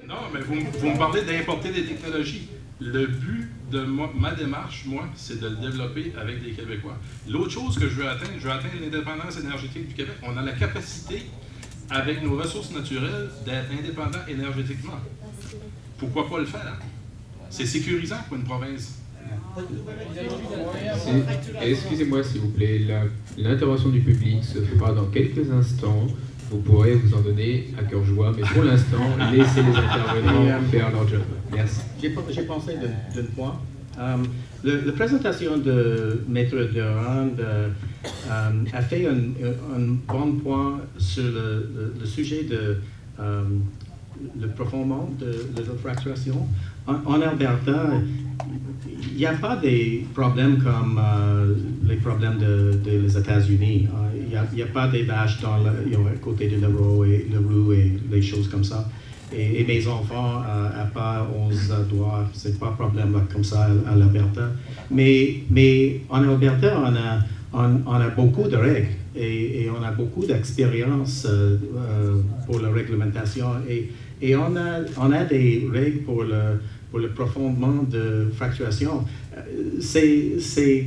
Non, mais vous me parlez d'importer des technologies. Le but de ma démarche, moi, c'est de le développer avec des Québécois. L'autre chose que je veux atteindre l'indépendance énergétique du Québec. On a la capacité, avec nos ressources naturelles, d'être indépendant énergétiquement. Pourquoi pas le faire? C'est sécurisant pour une province. Excusez-moi, s'il vous plaît, l'intervention du public se fera dans quelques instants. Vous pourrez vous en donner à cœur joie, mais pour l'instant, laissez les intervenants faire leur job. Merci. J'ai pensé d'un point. La présentation de Maître Durand a fait un bon point sur le sujet de le profonnement de l'eau-fracturation. En Alberta, il n'y a pas des problèmes comme les problèmes des États-Unis. Il n'y a pas des vaches à côté de la rue et les choses comme ça. Et mes enfants, à part 11 doigts, c'est pas un problème comme ça à l'Alberta. Mais en Alberta, on a beaucoup de règles et on a beaucoup d'expérience pour la réglementation. Et on a des règles pour le profondement de fracturation. C'est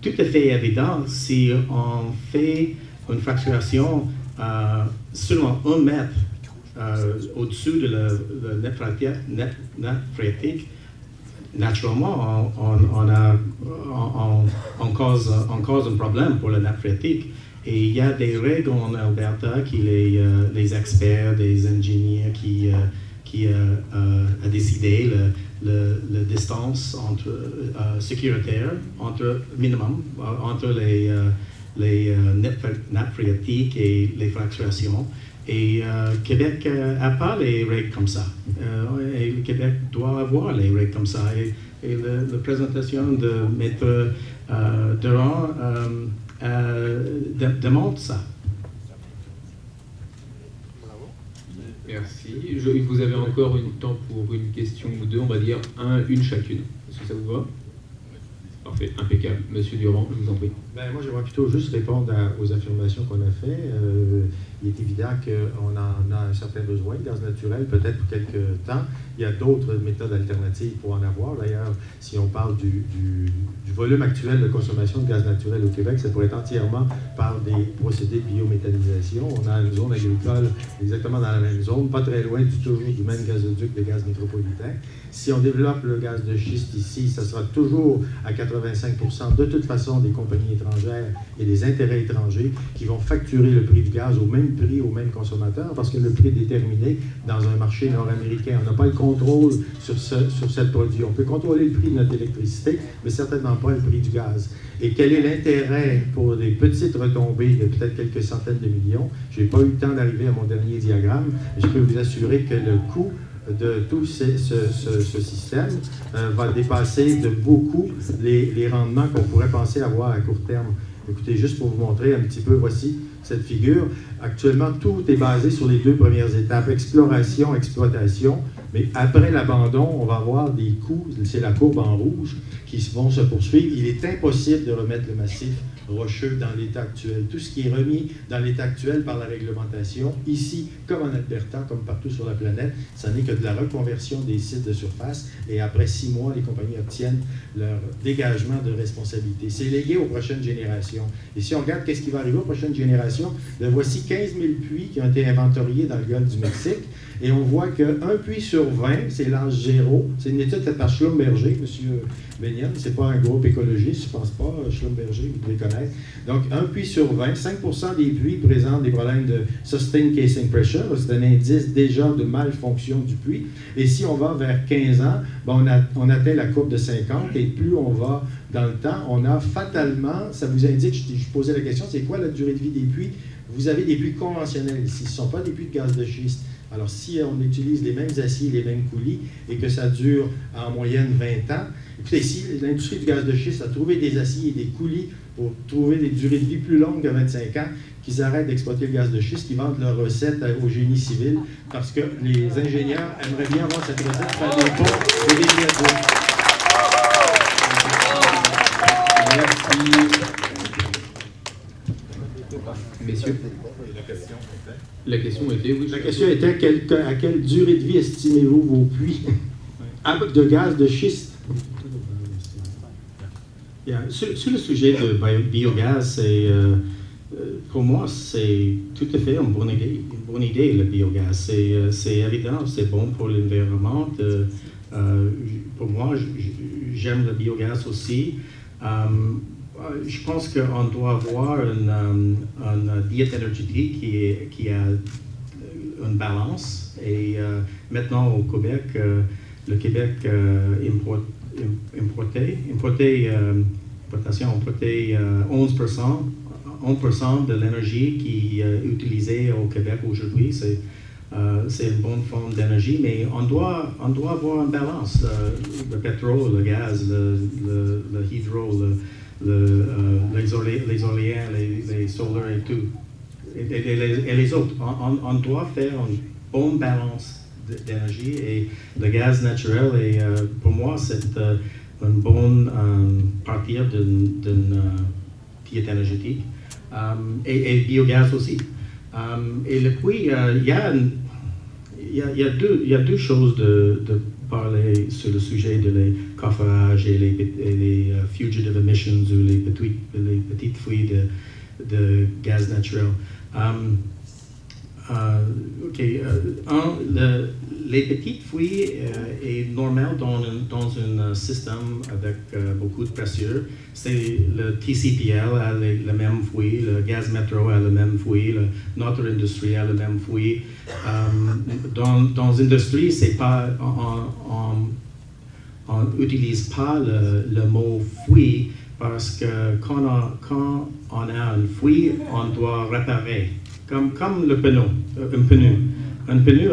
tout à fait évident si on fait une fracturation seulement 1 mètre au-dessus de la nappe phréatique. Naturellement, on cause un problème pour la nappe phréatique. Et il y a des règles en Alberta qui les experts, des ingénieurs qui a décidé la distance sécuritaire entre minimum entre les nappes phréatiques et les fracturations. Et Québec n'a pas les règles comme ça. Et le Québec doit avoir les règles comme ça. Et la présentation de Maître Durand démontre ça. Merci. Vous avez encore un temps pour une question ou deux, on va dire une chacune. Est-ce que ça vous va? Parfait, impeccable. Monsieur Durand, je vous en prie. Moi, j'aimerais plutôt juste répondre aux affirmations qu'on a faites. Il est évident qu'on en a un certain besoin de gaz naturel, peut-être pour quelques temps. Il y a d'autres méthodes alternatives pour en avoir. D'ailleurs, si on parle du volume actuel de consommation de gaz naturel au Québec, ça pourrait être entièrement par des procédés de biométhanisation. On a une zone agricole exactement dans la même zone, pas très loin du tout du même gazoduc de gaz métropolitain. Si on développe le gaz de schiste ici, ça sera toujours à 85% de toute façon des compagnies étrangères et des intérêts étrangers qui vont facturer le prix du gaz au même prix, au même consommateur, parce que le prix est déterminé dans un marché nord-américain. On n'a pas le contrôle sur ce produit. On peut contrôler le prix de notre électricité, mais certainement pas le prix du gaz. Et quel est l'intérêt pour des petites retombées de peut-être quelques centaines de millions? Je n'ai pas eu le temps d'arriver à mon dernier diagramme. Je peux vous assurer que le coût de tout ce système va dépasser de beaucoup les rendements qu'on pourrait penser avoir à court terme. Écoutez, juste pour vous montrer un petit peu, voici cette figure. Actuellement, tout est basé sur les 2 premières étapes, exploration, exploitation. Mais après l'abandon, on va avoir des coûts, c'est la courbe en rouge, qui vont se poursuivre. Il est impossible de remettre le massif rocheux dans l'état actuel. Tout ce qui est remis dans l'état actuel par la réglementation, ici, comme en Alberta, comme partout sur la planète, ça n'est que de la reconversion des sites de surface. Et après 6 mois, les compagnies obtiennent leur dégagement de responsabilité. C'est légué aux prochaines générations. Et si on regarde qu'est-ce qui va arriver aux prochaines générations, voici 15 000 puits qui ont été inventoriés dans le golfe du Mexique. Et on voit qu'un puits sur 20, c'est l'âge 0. C'est une étude faite par Schlumberger, M. Benyon. Ce n'est pas un groupe écologiste, je ne pense pas. Schlumberger, vous devez connaître. Donc, un puits sur 20, 5% des puits présentent des problèmes de sustained casing pressure. C'est un indice déjà de malfonction du puits. Et si on va vers 15 ans, on atteint la courbe de 50. Et plus on va dans le temps, on a fatalement, ça vous indique, je posais la question, c'est quoi la durée de vie des puits? Vous avez des puits conventionnels ici. Ce ne sont pas des puits de gaz de schiste. Alors, si on utilise les mêmes aciers, les mêmes coulis, et que ça dure en moyenne 20 ans, écoutez, ici, l'industrie du gaz de schiste a trouvé des aciers et des coulis pour trouver des durées de vie plus longues que 25 ans, qu'ils arrêtent d'exploiter le gaz de schiste, qu'ils vendent leurs recettes au génie civil, parce que les ingénieurs aimeraient bien avoir cette recette pour faire des ponts et des viaducs. Merci. Messieurs, la question était, oui. La question était à quelle durée de vie estimez-vous vos puits de gaz de schiste? Sur le sujet de biogaz, pour moi, c'est tout à fait une bonne idée, le biogaz. C'est évident, c'est bon pour l'environnement. Pour moi, j'aime le biogaz aussi. Je pense qu'on doit avoir une diète énergétique qui a une balance. Et maintenant, au Québec, le Québec importait 11% de l'énergie qui est utilisée au Québec aujourd'hui. C'est une bonne forme d'énergie, mais on doit avoir une balance. Le pétrole, le gaz, le hydro, les éoliens, les solaires et tout, et les autres. On doit faire une bonne balance d'énergie, et le gaz naturel, et pour moi, c'est une bonne partir d'une diète énergétique, et le biogaz aussi. Et puis, il y a deux choses de parler sur le sujet de les coffrages et les fugitive emissions, ou les petites fuites de gaz naturel. Les petites fuites est normal dans un système avec beaucoup de pression. C'est le TCPL a le même fuite, le gaz métro a le même fuite, notre industrie a le même fuite. Dans l'industrie, c'est pas on n'utilise pas le mot fuite, parce que quand on a une fuite, on doit réparer. Comme le pneu, un pneu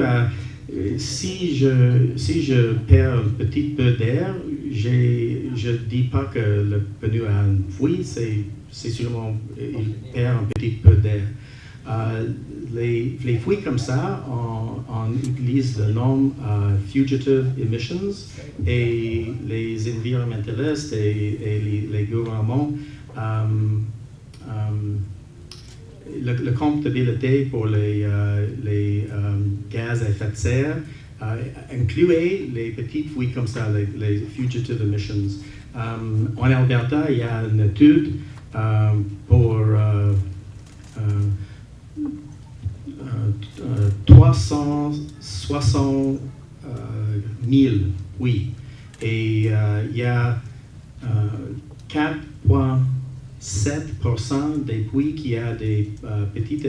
si je perds un petit peu d'air, je ne dis pas que le pneu a une fuite, c'est sûrement il perd un petit peu d'air. Les fuites comme ça, on utilise le nom fugitive emissions, et les environnementalistes et les gouvernements la comptabilité pour les gaz à effet de serre incluait les petites fuites comme ça, les fugitive emissions. En Alberta, il y a une étude pour 360 000 fuites, et il y a 4,7% des puits qui a des petites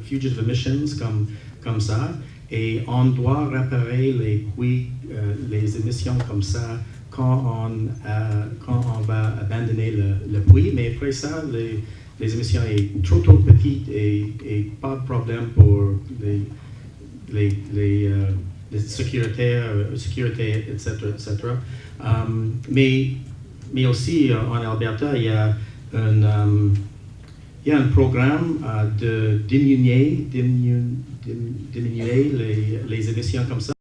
fugitive emissions comme ça, et on doit réparer les puits, les émissions comme ça quand on va abandonner le puits, mais après ça, les émissions sont trop petites, et pas de problème pour les sécurité, etc. Mais aussi en Alberta, il y a un programme de diminuer les émissions comme ça.